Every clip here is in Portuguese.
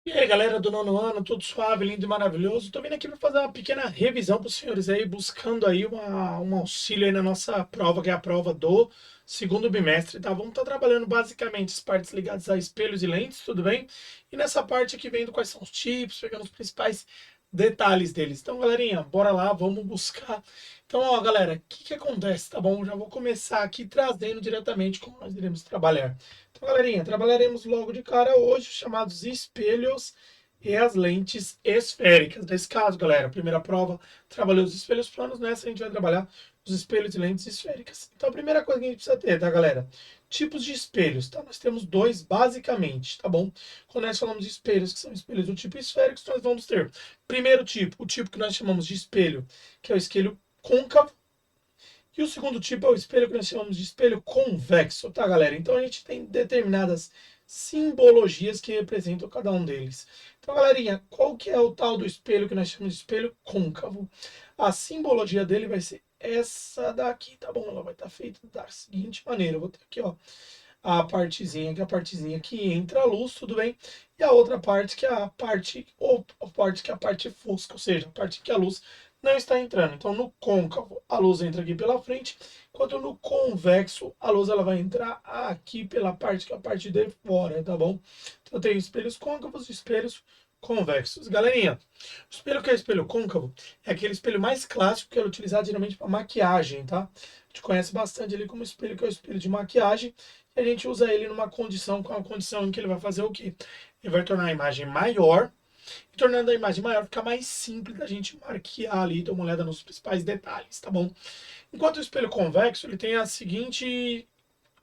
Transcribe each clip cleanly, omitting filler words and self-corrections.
E aí, galera do nono ano, tudo suave, lindo e maravilhoso. Tô vindo aqui para fazer uma pequena revisão para os senhores aí, buscando aí um auxílio aí na nossa prova, que é a prova do segundo bimestre, tá? Vamos estar trabalhando basicamente as partes ligadas a espelhos e lentes, tudo bem? E nessa parte aqui vendo quais são os tipos, pegando os principais detalhes deles. Então, galerinha, bora lá, vamos buscar. Então, ó, galera, o que que acontece, tá bom? Já vou começar aqui trazendo diretamente como nós iremos trabalhar. Então, galerinha, trabalharemos logo de cara hoje os chamados espelhos e as lentes esféricas. Nesse caso, galera, a primeira prova trabalhou os espelhos planos, nessa a gente vai trabalhar os espelhos e lentes esféricas. Então, a primeira coisa que a gente precisa ter, tá, galera? Tipos de espelhos, tá? Nós temos dois basicamente, tá bom? Quando nós falamos de espelhos, que são espelhos do tipo esférico, nós vamos ter primeiro tipo, o tipo que nós chamamos de espelho, que é o espelho côncavo. E o segundo tipo é o espelho que nós chamamos de espelho convexo, tá, galera? Então a gente tem determinadas simbologias que representam cada um deles. Então, galerinha, qual que é o tal do espelho que nós chamamos de espelho côncavo? A simbologia dele vai ser essa daqui, tá bom? Ela vai estar feita da seguinte maneira. Eu vou ter aqui, ó, a partezinha, que é a partezinha que entra a luz, tudo bem? E a outra parte que é a parte, ou a parte que é a parte fosca, ou seja, a parte que a luz não está entrando. Então, no côncavo, a luz entra aqui pela frente, enquanto no convexo, a luz ela vai entrar aqui pela parte que é a parte de fora, tá bom? Então, eu tenho espelhos côncavos e espelhos convexos. Galerinha, o espelho que é espelho côncavo é aquele espelho mais clássico que é utilizado geralmente para maquiagem, tá? A gente conhece bastante ele como espelho que é o espelho de maquiagem, e a gente usa ele numa condição, com a condição em que ele vai fazer o quê? Ele vai tornar a imagem maior, e tornando a imagem maior, fica mais simples da gente marquear ali, dar uma olhada nos principais detalhes, tá bom? Enquanto o espelho convexo, ele tem a seguinte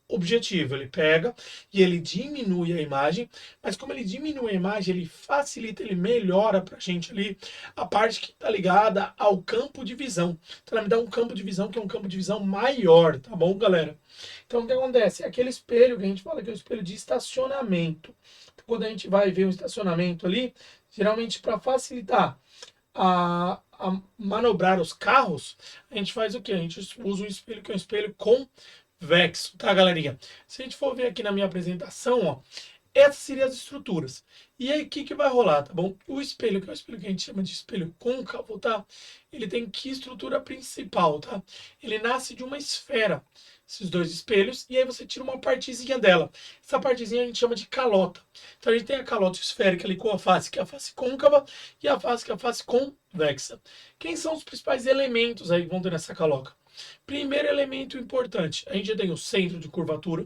objetivo, ele pega e ele diminui a imagem, mas como ele diminui a imagem, ele facilita, ele melhora pra gente ali a parte que tá ligada ao campo de visão. Então, ela me dá um campo de visão que é um campo de visão maior, tá bom, galera? Então, o que acontece? É aquele espelho que a gente fala que é o espelho de estacionamento. Então, quando a gente vai ver um estacionamento ali, geralmente para facilitar a manobrar os carros, a gente faz o quê? A gente usa um espelho que é um espelho convexo, tá, galerinha? Se a gente for ver aqui na minha apresentação, ó, essas seriam as estruturas. E aí, o que que vai rolar, tá bom? O espelho, que é o espelho que a gente chama de espelho côncavo, tá? Ele tem que estrutura principal, tá? Ele nasce de uma esfera, esses dois espelhos, e aí você tira uma partezinha dela. Essa partezinha a gente chama de calota. Então a gente tem a calota esférica ali com a face, que é a face côncava, e a face, que é a face convexa. Quem são os principais elementos aí que vão ter nessa caloca? Primeiro elemento importante, a gente tem o centro de curvatura,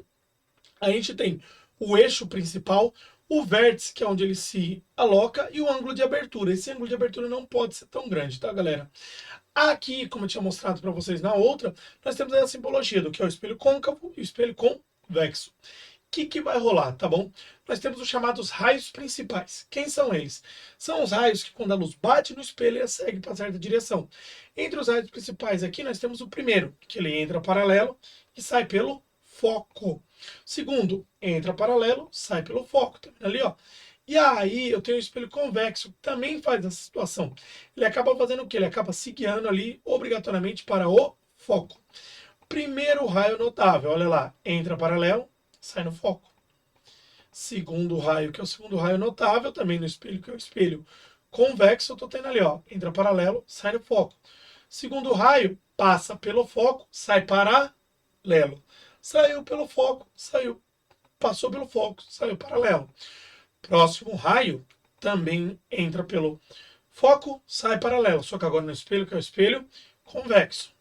a gente tem o eixo principal, o vértice, que é onde ele se aloca, e o ângulo de abertura. Esse ângulo de abertura não pode ser tão grande, tá, galera? Aqui, como eu tinha mostrado para vocês na outra, nós temos a simbologia do que é o espelho côncavo e o espelho convexo. O que que vai rolar, tá bom? Nós temos os chamados raios principais. Quem são eles? São os raios que, quando a luz bate no espelho, ela segue para certa direção. Entre os raios principais aqui, nós temos o primeiro, que ele entra paralelo e sai pelo foco. Segundo, entra paralelo, sai pelo foco. Tá vendo ali, ó? E aí eu tenho o espelho convexo, que também faz essa situação. Ele acaba fazendo o quê? Ele acaba se guiando ali obrigatoriamente para o foco. Primeiro raio notável, olha lá, entra paralelo, sai no foco. Segundo raio, que é o segundo raio notável, também no espelho, que é o espelho convexo, eu tô tendo ali, ó, entra paralelo, sai no foco. Segundo raio, passa pelo foco, sai paralelo. Saiu pelo foco, saiu, passou pelo foco, saiu paralelo. Próximo raio também entra pelo foco, sai paralelo, só que agora no espelho, que é o espelho convexo.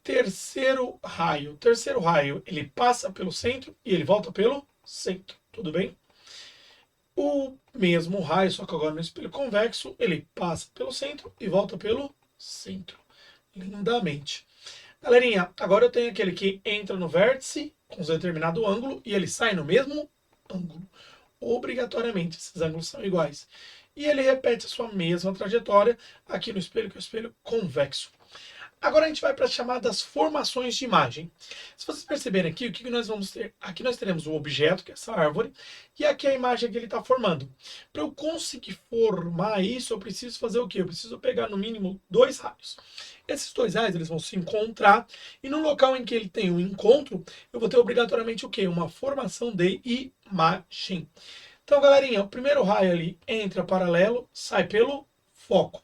Terceiro raio, ele passa pelo centro e ele volta pelo centro, tudo bem? O mesmo raio, só que agora no espelho convexo, ele passa pelo centro e volta pelo centro. Lindamente. Galerinha, agora eu tenho aquele que entra no vértice com um determinado ângulo e ele sai no mesmo ângulo. Obrigatoriamente, esses ângulos são iguais. E ele repete a sua mesma trajetória aqui no espelho, que é o espelho convexo. Agora a gente vai para as chamadas formações de imagem. Se vocês perceberem aqui, o que nós vamos ter? Aqui nós teremos o objeto, que é essa árvore, e aqui a imagem que ele está formando. Para eu conseguir formar isso, eu preciso fazer o quê? Eu preciso pegar no mínimo dois raios. Esses dois raios eles vão se encontrar, e no local em que ele tem o encontro, eu vou ter obrigatoriamente o quê? Uma formação de imagem. Então, galerinha, o primeiro raio ali entra paralelo, sai pelo foco.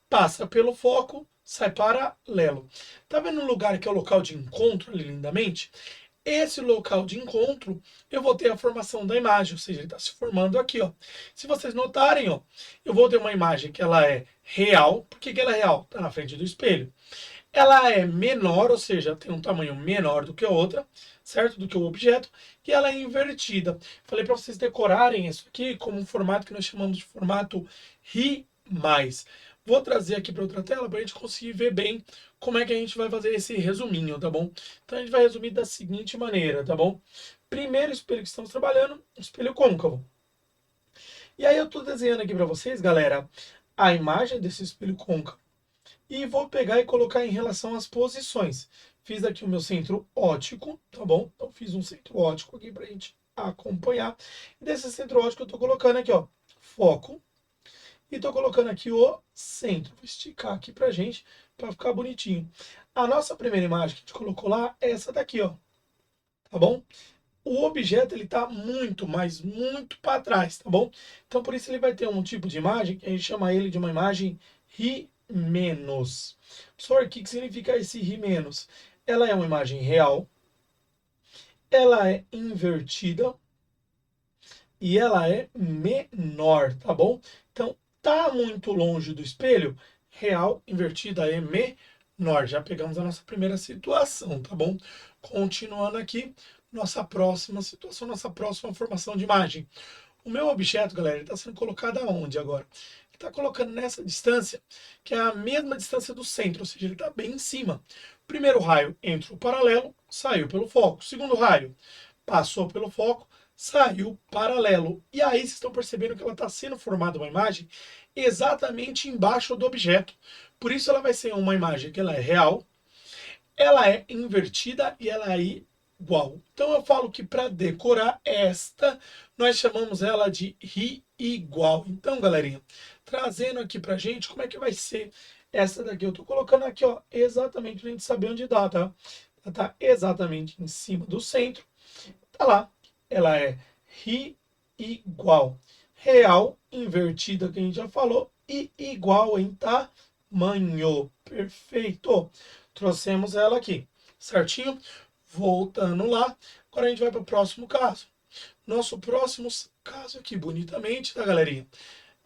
Passa pelo foco, sai paralelo. Tá vendo o lugar que é o local de encontro ali lindamente? Esse local de encontro, eu vou ter a formação da imagem, ou seja, ele está se formando aqui, ó. Se vocês notarem, ó, eu vou ter uma imagem que ela é real. Por que que ela é real? Está na frente do espelho. Ela é menor, ou seja, tem um tamanho menor do que a outra, certo? Do que o objeto, e ela é invertida. Falei para vocês decorarem isso aqui como um formato que nós chamamos de formato RI+. Vou trazer aqui para outra tela para a gente conseguir ver bem como é que a gente vai fazer esse resuminho, tá bom? Então a gente vai resumir da seguinte maneira, tá bom? Primeiro espelho que estamos trabalhando, espelho côncavo. E aí eu estou desenhando aqui para vocês, galera, a imagem desse espelho côncavo. E vou pegar e colocar em relação às posições. Fiz aqui o meu centro óptico, tá bom? Então fiz um centro óptico aqui para a gente acompanhar. E desse centro óptico eu estou colocando aqui, ó, foco. E estou colocando aqui o centro. Vou esticar aqui para gente, para ficar bonitinho. A nossa primeira imagem que a gente colocou lá é essa daqui, ó. Tá bom? O objeto ele está muito, mas muito para trás, tá bom? Então por isso ele vai ter um tipo de imagem que a gente chama ele de uma imagem RI-. Professor, o que significa esse RI-? Ela é uma imagem real, ela é invertida e ela é menor, tá bom? Então tá muito longe do espelho, real, invertida é menor. Já pegamos a nossa primeira situação, tá bom? Continuando aqui, nossa próxima situação, nossa próxima formação de imagem. O meu objeto, galera, está sendo colocado aonde agora? Ele está colocando nessa distância, que é a mesma distância do centro, ou seja, ele está bem em cima. Primeiro raio entrou paralelo, saiu pelo foco. Segundo raio passou pelo foco, saiu paralelo. E aí vocês estão percebendo que ela está sendo formada uma imagem exatamente embaixo do objeto. Por isso ela vai ser uma imagem que ela é real, ela é invertida e ela é igual. Então eu falo que para decorar esta, nós chamamos ela de ri igual. Então, galerinha, trazendo aqui pra gente como é que vai ser essa daqui. Eu tô colocando aqui, ó, exatamente pra gente saber onde dá, tá? Ela tá exatamente em cima do centro. Tá lá. Ela é ri igual. Real, invertida, que a gente já falou, e igual em tamanho. Perfeito. Trouxemos ela aqui, certinho? Voltando lá, agora a gente vai para o próximo caso. Nosso próximo caso aqui, bonitamente, tá, galerinha?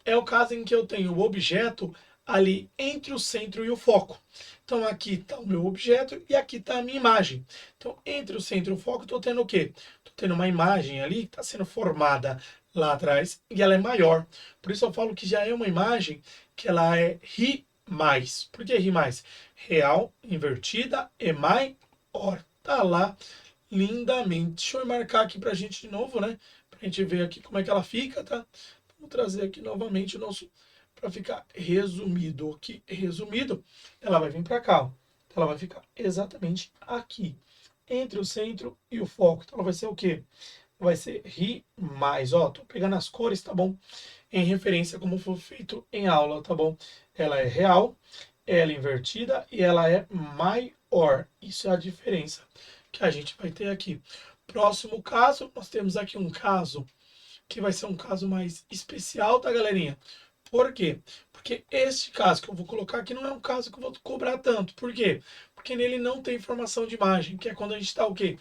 É o caso em que eu tenho o objeto ali entre o centro e o foco. Então aqui está o meu objeto e aqui está a minha imagem. Então entre o centro e o foco estou tendo o quê? Estou tendo uma imagem ali que está sendo formada lá atrás e ela é maior. Por isso eu falo que já é uma imagem que ela é RI+. Por que RI+? Real, invertida e maior. Tá lá lindamente. Deixa eu marcar aqui pra gente de novo, né? Pra gente ver aqui como é que ela fica, tá? Vou trazer aqui novamente o nosso para ficar resumido aqui. Resumido, ela vai vir para cá, ó. Ela vai ficar exatamente aqui, entre o centro e o foco. Então ela vai ser o quê? Vai ser ri mais, ó. Tô pegando as cores, tá bom? Em referência a como foi feito em aula, tá bom? Ela é real, ela é invertida e ela é maior. Isso é a diferença que a gente vai ter aqui. Próximo caso, nós temos aqui um caso que vai ser um caso mais especial, tá, galerinha? Por quê? Porque este caso que eu vou colocar aqui não é um caso que eu vou cobrar tanto. Por quê? Porque nele não tem informação de imagem, que é quando a gente está o quê?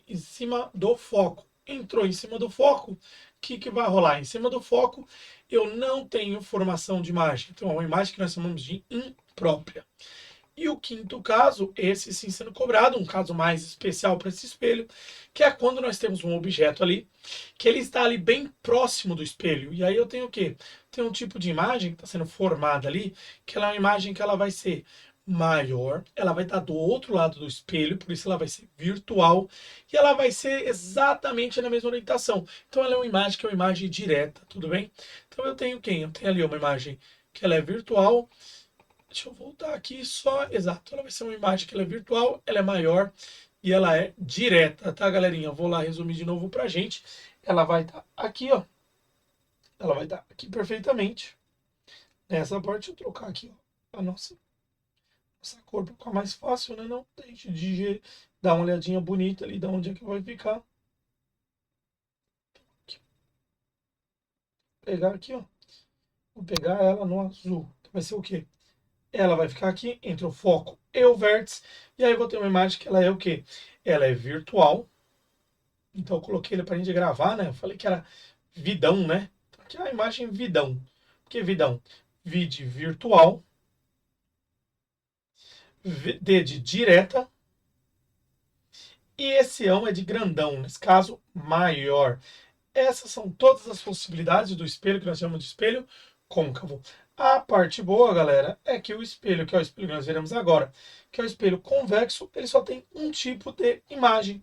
Em cima do foco. Entrou em cima do foco, o que vai rolar? Em cima do foco, eu não tenho formação de imagem. Então, é uma imagem que nós chamamos de imprópria. E o quinto caso, esse sim sendo cobrado, um caso mais especial para esse espelho, que é quando nós temos um objeto ali, que ele está ali bem próximo do espelho. E aí eu tenho o quê? Tem um tipo de imagem que está sendo formada ali, que ela é uma imagem que ela vai ser maior, ela vai estar do outro lado do espelho, por isso ela vai ser virtual, e ela vai ser exatamente na mesma orientação. Então ela é uma imagem que é uma imagem direta, tudo bem? Então eu tenho quem? Eu tenho ali uma imagem que ela é virtual. Deixa eu voltar aqui só. Exato, ela vai ser uma imagem que ela é virtual, ela é maior e ela é direta, tá, galerinha? Eu vou lá resumir de novo pra gente. Ela vai estar aqui, ó. Ela vai estar aqui perfeitamente. Nessa parte, eu trocar aqui, ó, a nossa cor para ficar mais fácil, né? Não, a gente dar uma olhadinha bonita ali de onde é que vai ficar. Aqui. pegar aqui, ó. Vou pegar ela no azul. Vai ser o quê? Ela vai ficar aqui entre o foco e o vértice. E aí eu vou ter uma imagem que ela é o quê? Ela é virtual. Então eu coloquei ele para a gente gravar, né? Eu falei que era vidão, né? Então, aqui é a imagem vidão. Por que vidão? V de virtual. D de direta. E esse ão é de grandão, nesse caso, maior. Essas são todas as possibilidades do espelho, que nós chamamos de espelho côncavo. A parte boa, galera, é que o espelho, que é o espelho que nós veremos agora, que é o espelho convexo, ele só tem um tipo de imagem.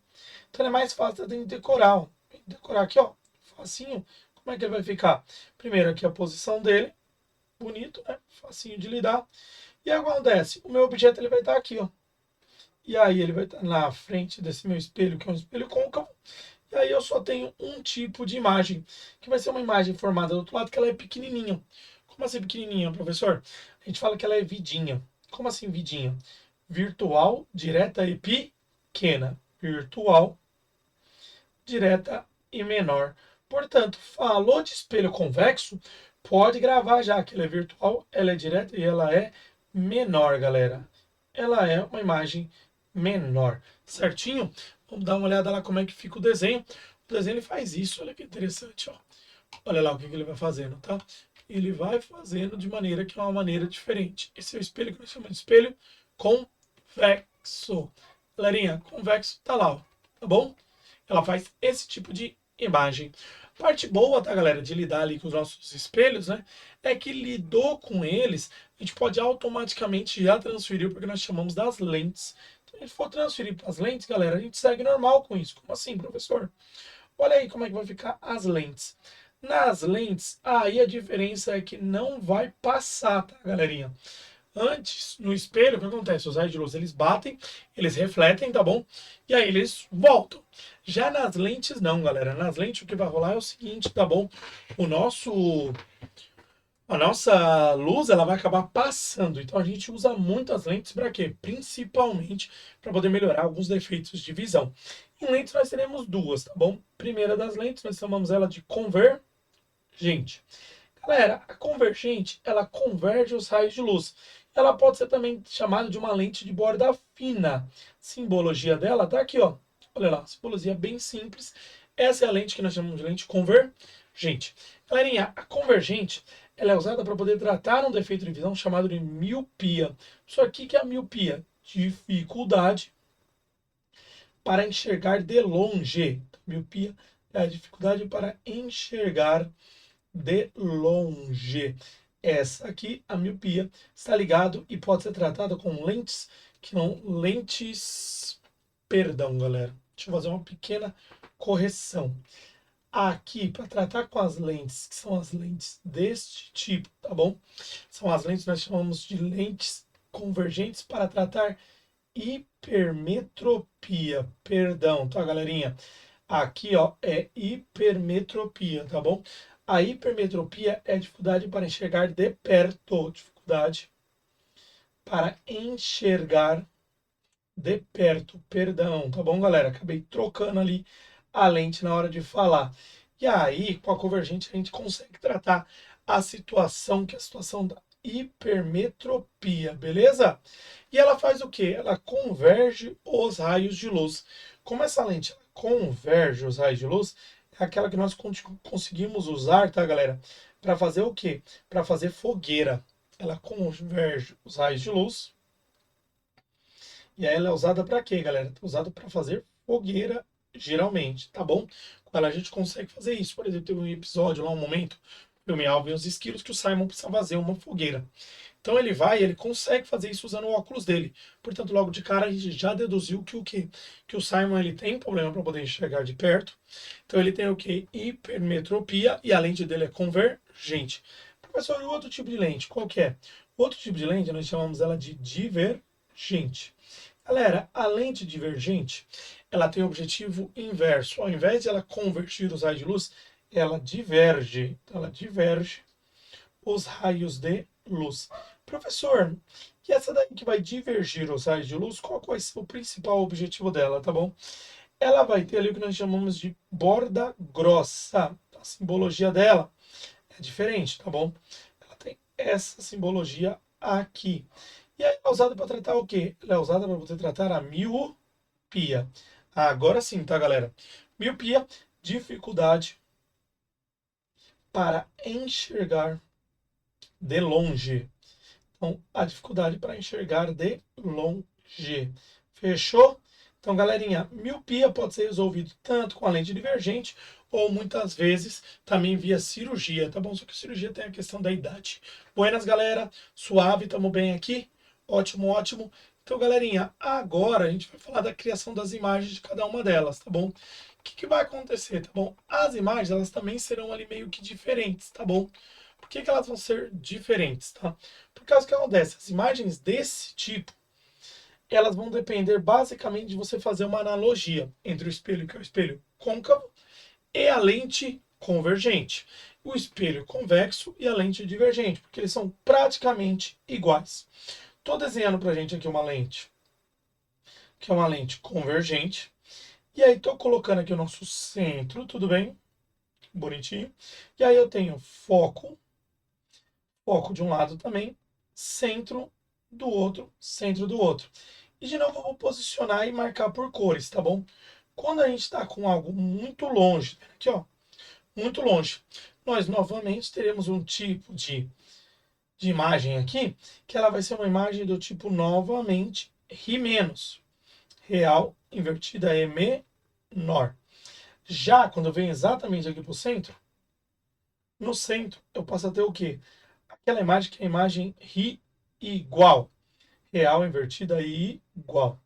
Então ele é mais fácil de decorar. Ó. Decorar aqui, ó, facinho. Como é que ele vai ficar? Primeiro aqui a posição dele, bonito, né? Facinho de lidar. E acontece, o meu objeto ele vai estar aqui, ó. E aí ele vai estar na frente desse meu espelho, que é um espelho côncavo. E aí eu só tenho um tipo de imagem, que vai ser uma imagem formada do outro lado, que ela é pequenininha. Como assim pequenininha, professor? A gente fala que ela é vidinha. Como assim vidinha? Virtual, direta e pequena. Virtual, direta e menor. Portanto, falou de espelho convexo, pode gravar já que ela é virtual, ela é direta e ela é menor, galera. Ela é uma imagem menor, certinho? Vamos dar uma olhada lá como é que fica o desenho. O desenho ele faz isso, olha que interessante, ó. Olha lá o que ele vai fazendo, tá? Ele vai fazendo de maneira que é uma maneira diferente. Esse é o espelho que nós chamamos de espelho convexo. Galerinha, convexo tá lá, ó, tá bom? Ela faz esse tipo de imagem. Parte boa, tá, galera, de lidar ali com os nossos espelhos, né? É que lidou com eles, a gente pode automaticamente já transferir para o que nós chamamos das lentes. Então, se a gente for transferir para as lentes, galera, a gente segue normal com isso. Como assim, professor? Olha aí como é que vai ficar as lentes. Nas lentes, aí a diferença é que não vai passar, tá, galerinha? Antes, no espelho, o que acontece? Os raios de luz, eles batem, eles refletem, tá bom? E aí eles voltam. Já nas lentes, não, galera. Nas lentes, o que vai rolar é o seguinte, tá bom? O nosso... A nossa luz, ela vai acabar passando. Então, a gente usa muito as lentes para quê? Principalmente para poder melhorar alguns defeitos de visão. Em lentes, nós teremos duas, tá bom? Primeira das lentes, nós chamamos ela de convergente. Galera, a convergente, ela converge os raios de luz. Ela pode ser também chamada de uma lente de borda fina. Simbologia dela tá aqui, ó. Olha lá, simbologia bem simples. Essa é a lente que nós chamamos de lente convergente. Galerinha, a convergente, ela é usada para poder tratar um defeito de visão chamado de miopia. Isso aqui que é a miopia, dificuldade para enxergar de longe. Miopia é a dificuldade para enxergar de longe. Essa aqui, a miopia, está ligado e pode ser tratada com lentes que não lentes. Perdão, galera. Deixa eu fazer uma pequena correção. Aqui, para tratar com as lentes, que são as lentes deste tipo, tá bom? São as lentes que nós chamamos de lentes convergentes para tratar hipermetropia. Perdão, tá, galerinha? Aqui, ó, é hipermetropia, tá bom? A hipermetropia é a dificuldade para enxergar de perto. Dificuldade para enxergar de perto. Perdão, tá bom, galera? Acabei trocando ali a lente na hora de falar. E aí, com a convergente, a gente consegue tratar a situação, que é a situação da hipermetropia, beleza? E ela faz o quê? Ela converge os raios de luz. Como essa lente converge os raios de luz, é aquela que nós conseguimos usar, tá, galera? Para fazer o quê? Para fazer fogueira. Ela converge os raios de luz. E aí ela é usada para quê, galera? É usada para fazer fogueira, geralmente, tá bom? Com ela a gente consegue fazer isso. Por exemplo, teve um episódio lá, um momento, filme Alvin e os Esquilos, que o Simon precisa fazer uma fogueira. Então ele vai, ele consegue fazer isso usando o óculos dele. Portanto, logo de cara a gente já deduziu que o quê? Que o Simon ele tem problema para poder enxergar de perto. Então ele tem o quê? Hipermetropia e a lente dele é convergente. Professor, e o outro tipo de lente, qual que é? O outro tipo de lente nós chamamos ela de divergente. Galera, a lente divergente, ela tem o objetivo inverso. Ao invés de ela convergir os raios de luz, ela diverge. Então, ela diverge os raios de luz. Professor, e essa daí que vai divergir os raios de luz, qual vai ser o principal objetivo dela, tá bom? Ela vai ter ali o que nós chamamos de borda grossa. A simbologia dela é diferente, tá bom? Ela tem essa simbologia aqui. E aí é usada para tratar o quê? Ela é usada para você tratar a miopia. Agora sim, tá, galera? Miopia, dificuldade para enxergar de longe. Então, a dificuldade para enxergar de longe. Fechou? Então, galerinha, miopia pode ser resolvido tanto com a lente divergente ou muitas vezes também via cirurgia, tá bom? Só que cirurgia tem a questão da idade. Buenas, galera. Suave, tamo bem aqui? Ótimo, ótimo. Então, galerinha, agora a gente vai falar da criação das imagens de cada uma delas, tá bom? O que vai acontecer, tá bom? As imagens, elas também serão ali meio que diferentes, tá bom? Por que elas vão ser diferentes, tá? Por causa que acontece, as imagens desse tipo, elas vão depender basicamente de você fazer uma analogia entre o espelho, que é o espelho côncavo, e a lente convergente. O espelho convexo e a lente divergente, porque eles são praticamente iguais. Estou desenhando para a gente aqui uma lente, que é uma lente convergente. E aí estou colocando aqui o nosso centro, tudo bem? Bonitinho. E aí eu tenho foco de um lado também, centro do outro, centro do outro. E de novo eu vou posicionar e marcar por cores, tá bom? Quando a gente está com algo muito longe, aqui ó, muito longe, nós novamente teremos um tipo de imagem aqui, que ela vai ser uma imagem do tipo novamente Ri-, real invertida é menor. Já quando eu venho exatamente aqui para o centro, no centro eu passo a ter o quê? Aquela imagem que é a imagem Ri igual. Real invertida e igual.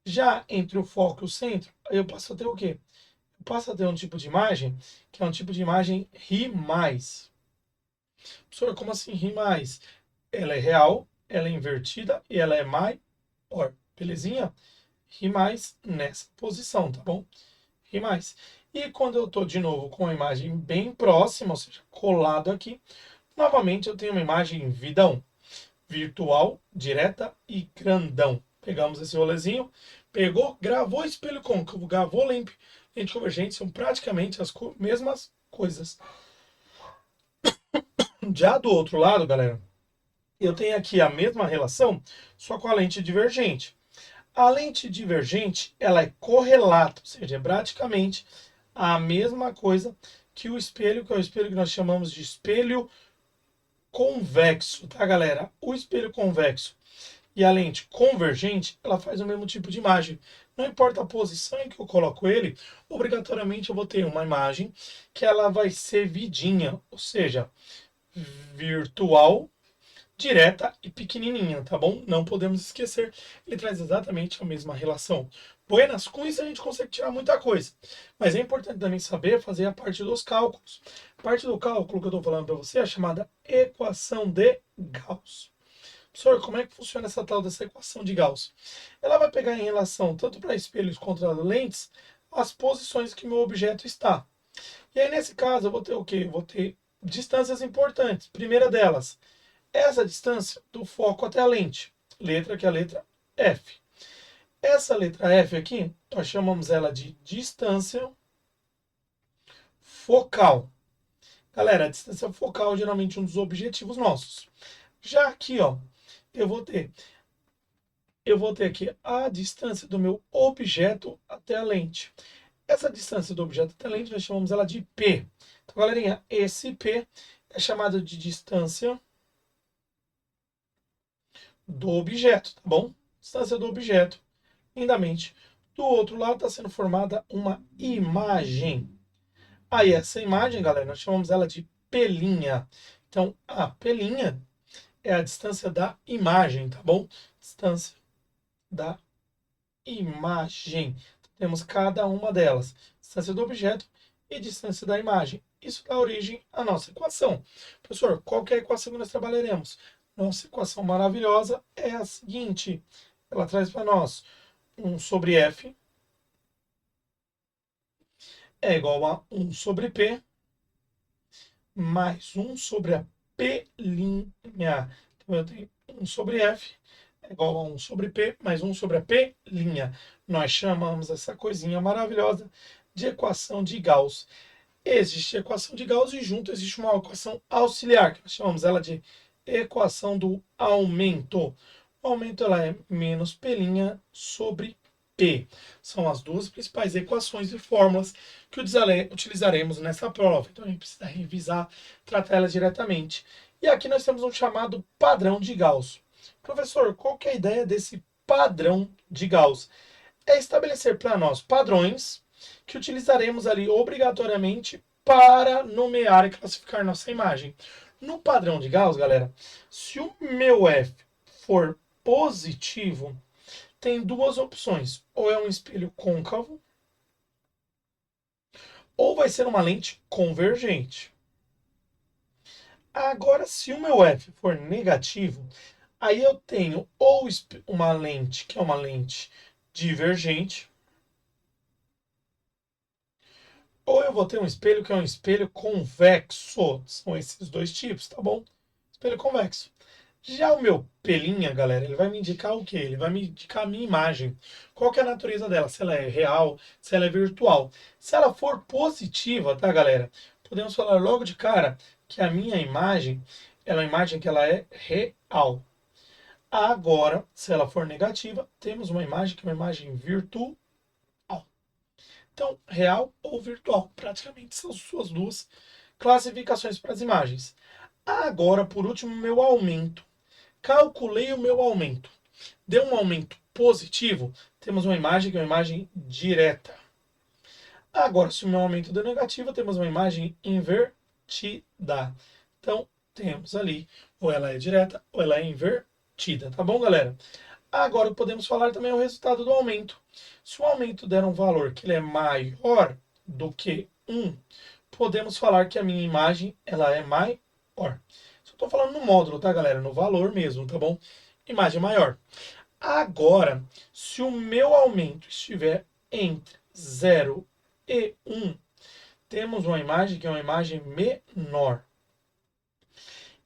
Já entre o foco e o centro, eu passo a ter o quê? Eu passo a ter um tipo de imagem que é um tipo de imagem Ri mais. Professor, como assim Ri mais? Ela é real, ela é invertida e ela é maior. Belezinha? Ri mais nessa posição, tá bom? Ri mais. E quando eu estou de novo com a imagem bem próxima, ou seja, colado aqui, novamente eu tenho uma imagem vidão. Virtual, direta e grandão. Pegamos esse rolezinho, pegou, gravou espelho côncavo, gravou lente convergente, são praticamente as mesmas coisas. Já do outro lado, galera, eu tenho aqui a mesma relação, só com a lente divergente. A lente divergente, ela é correlata, ou seja, é praticamente a mesma coisa que o espelho, que é o espelho que nós chamamos de espelho convexo, tá, galera? O espelho convexo e a lente convergente, ela faz o mesmo tipo de imagem. Não importa a posição em que eu coloco ele, obrigatoriamente eu vou ter uma imagem que ela vai ser vidinha, ou seja, virtual, direta e pequenininha, tá bom? Não podemos esquecer, ele traz exatamente a mesma relação. Buenas, com isso a gente consegue tirar muita coisa, mas é importante também saber fazer a parte dos cálculos. A parte do cálculo que eu estou falando para você é a chamada equação de Gauss. Professor, como é que funciona essa tal dessa equação de Gauss? Ela vai pegar em relação tanto para espelhos quanto para lentes as posições que meu objeto está. E aí, nesse caso, eu vou ter o quê? Eu vou ter distâncias importantes. Primeira delas, essa distância do foco até a lente. Letra que é a letra F. Essa letra F aqui, nós chamamos ela de distância focal. Galera, a distância focal é geralmente um dos objetivos nossos. Já aqui, ó, eu vou ter aqui a distância do meu objeto até a lente. Essa distância do objeto até a lente, nós chamamos ela de P. Então, galerinha, esse P é chamado de distância do objeto, tá bom? Distância do objeto, lindamente. Do outro lado está sendo formada uma imagem. Aí, essa imagem, galera, nós chamamos ela de pelinha. Então, a pelinha é a distância da imagem, tá bom? Distância da imagem. Temos cada uma delas, distância do objeto e distância da imagem. Isso dá origem à nossa equação. Professor, qual que é a equação que nós trabalharemos? Nossa equação maravilhosa é a seguinte. Ela traz para nós 1 sobre F é igual a 1 sobre P mais 1 sobre a P'. Então, eu tenho 1 sobre F é igual a 1 sobre P mais 1 sobre a P'. Nós chamamos essa coisinha maravilhosa de equação de Gauss. existe a equação de Gauss e junto existe uma equação auxiliar, que nós chamamos ela de equação do aumento. O aumento ela é menos P' sobre P. São as duas principais equações e fórmulas que utilizaremos nessa prova. Então a gente precisa revisar, tratar elas diretamente. E aqui nós temos um chamado padrão de Gauss. Professor, qual que é a ideia desse padrão de Gauss? É estabelecer para nós padrões que utilizaremos ali obrigatoriamente para nomear e classificar nossa imagem. No padrão de Gauss, galera, se o meu F for positivo, tem duas opções. Ou é um espelho côncavo, ou vai ser uma lente convergente. Agora, se o meu F for negativo, aí eu tenho ou uma lente que é uma lente divergente, ou eu vou ter um espelho que é um espelho convexo. São esses dois tipos, tá bom? Espelho convexo. Já o meu pelinha, galera, ele vai me indicar o quê? Ele vai me indicar a minha imagem. Qual que é a natureza dela? Se ela é real, se ela é virtual. Se ela for positiva, tá, galera? Podemos falar logo de cara que a minha imagem, ela é uma imagem que ela é real. Agora, se ela for negativa, temos uma imagem que é uma imagem virtual. Então, real ou virtual, praticamente são suas duas classificações para as imagens. Agora, por último, meu aumento. Calculei o meu aumento. Deu um aumento positivo, temos uma imagem que é uma imagem direta. Agora, se o meu aumento deu negativo, temos uma imagem invertida. Então, temos ali, ou ela é direta, ou ela é invertida, tá bom, galera? Agora, podemos falar também o resultado do aumento. Se o aumento der um valor que ele é maior do que 1, podemos falar que a minha imagem ela é maior. Só estou falando no módulo, tá, galera? No valor mesmo, tá bom? Imagem maior. Agora, se o meu aumento estiver entre 0 e 1, temos uma imagem que é uma imagem menor.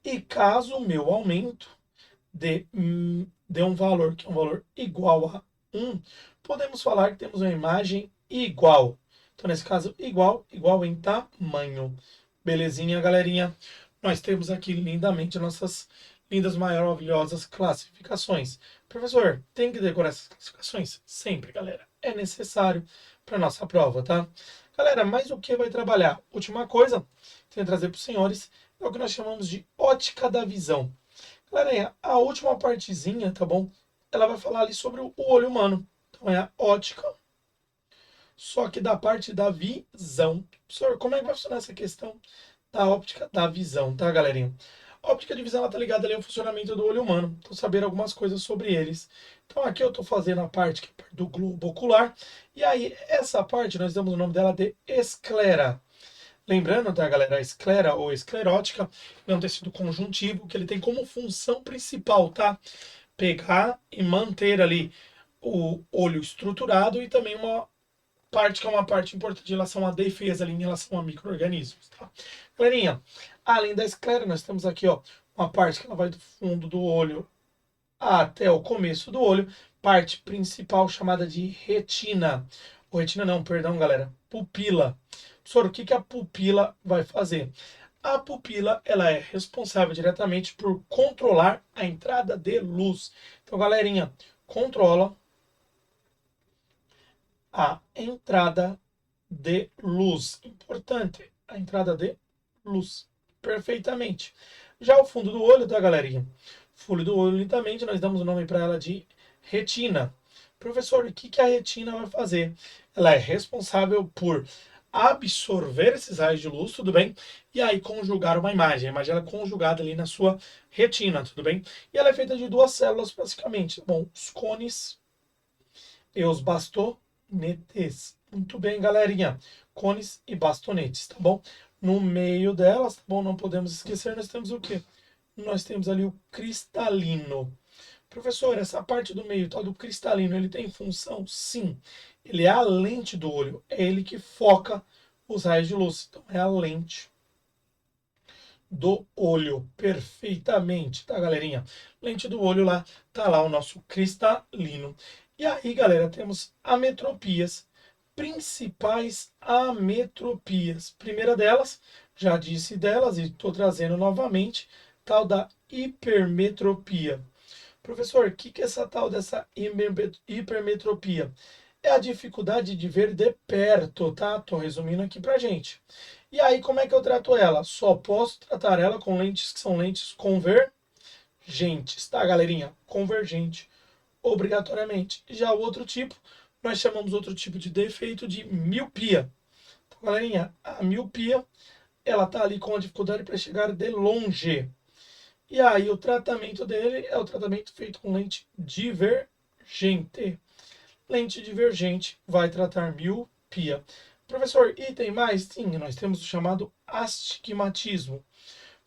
E caso o meu aumento dê um valor que é um valor igual a 1, podemos falar que temos uma imagem igual. Então, nesse caso, igual, igual em tamanho. Belezinha, galerinha? Nós temos aqui lindamente nossas lindas, maravilhosas classificações. Professor, tem que decorar essas classificações? Sempre, galera. É necessário para nossa prova, tá? Galera, mas o que vai trabalhar? Última coisa, que eu trazer para os senhores é o que nós chamamos de ótica da visão. Galerinha, a última partezinha, tá bom? Ela vai falar ali sobre o olho humano. Então é a ótica, só que da parte da visão. Professor, como é que vai funcionar essa questão da óptica da visão, tá, galerinha? A óptica de visão ela tá ligada ali ao funcionamento do olho humano. Então, saber algumas coisas sobre eles. Então, aqui eu estou fazendo a parte, que é a parte do globo ocular. E aí, essa parte, nós damos o nome dela de esclera. Lembrando, tá, galera, a esclera ou esclerótica é um tecido conjuntivo que ele tem como função principal, tá? Pegar e manter ali o olho estruturado e também uma parte que é uma parte importante em relação à defesa ali, em relação a micro-organismos, tá? Galerinha, além da esclera, nós temos aqui, ó, uma parte que ela vai do fundo do olho até o começo do olho, parte principal chamada de retina. Ou retina não, perdão, galera, pupila. Professor, o que que a pupila vai fazer? A pupila, ela é responsável diretamente por controlar a entrada de luz. Então, galerinha, controla a entrada de luz. Importante, a entrada de luz. Perfeitamente. Já o fundo do olho, tá, galerinha? Fundo do olho, lindamente, nós damos o nome para ela de retina. Professor, o que que a retina vai fazer? Ela é responsável por absorver esses raios de luz, tudo bem? E aí conjugar uma imagem. A imagem ela é conjugada ali na sua retina, tudo bem? E ela é feita de duas células, basicamente. Bom, os cones e os bastonetes. Muito bem, galerinha. Cones e bastonetes, tá bom? No meio delas, tá bom? Não podemos esquecer, nós temos o quê? Nós temos ali o cristalino. Professor, essa parte do meio, tal do cristalino, ele tem função? Sim. Ele é a lente do olho. É ele que foca os raios de luz. Então, é a lente do olho. Perfeitamente, tá, galerinha? Lente do olho lá, tá lá o nosso cristalino. E aí, galera, temos ametropias. principais ametropias. Primeira delas, já disse delas e estou trazendo novamente, tal da hipermetropia. Professor, o que é essa tal dessa hipermetropia? É a dificuldade de ver de perto, tá? Tô resumindo aqui pra gente. E aí, como é que eu trato ela? Só posso tratar ela com lentes que são lentes convergentes, tá, galerinha? Convergente, obrigatoriamente. Já o outro tipo, nós chamamos outro tipo de defeito de miopia. Então, galerinha, a miopia, ela tá ali com a dificuldade para chegar de longe. E aí o tratamento dele é o tratamento feito com lente divergente. Lente divergente vai tratar miopia. Professor, e tem mais? Sim, nós temos o chamado astigmatismo.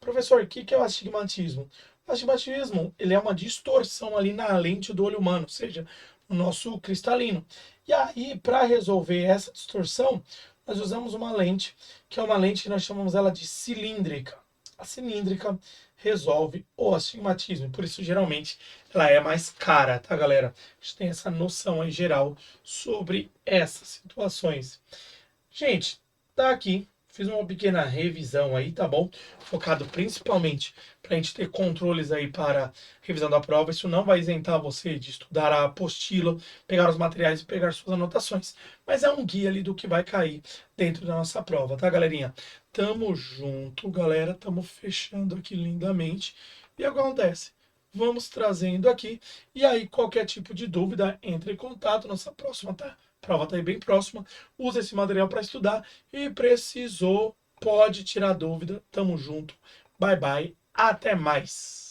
Professor, o que é o astigmatismo? O astigmatismo, ele é uma distorção ali na lente do olho humano, ou seja, no nosso cristalino. E aí, para resolver essa distorção, nós usamos uma lente, que é uma lente que nós chamamos ela de cilíndrica. A cilíndrica resolve o astigmatismo, por isso geralmente ela é mais cara, tá, galera? A gente tem essa noção aí geral sobre essas situações. Gente, tá aqui. Fiz uma pequena revisão aí, tá bom? Focado principalmente para a gente ter controles aí para revisão da prova. Isso não vai isentar você de estudar a apostila, pegar os materiais e pegar suas anotações. Mas é um guia ali do que vai cair dentro da nossa prova, tá, galerinha? Tamo junto, galera. Tamo fechando aqui lindamente. E o que acontece? Vamos trazendo aqui. E aí, qualquer tipo de dúvida, entre em contato. Nossa próxima prova tá aí bem próxima. Usa esse material para estudar e precisou, pode tirar dúvida. Tamo junto. Bye bye. Até mais.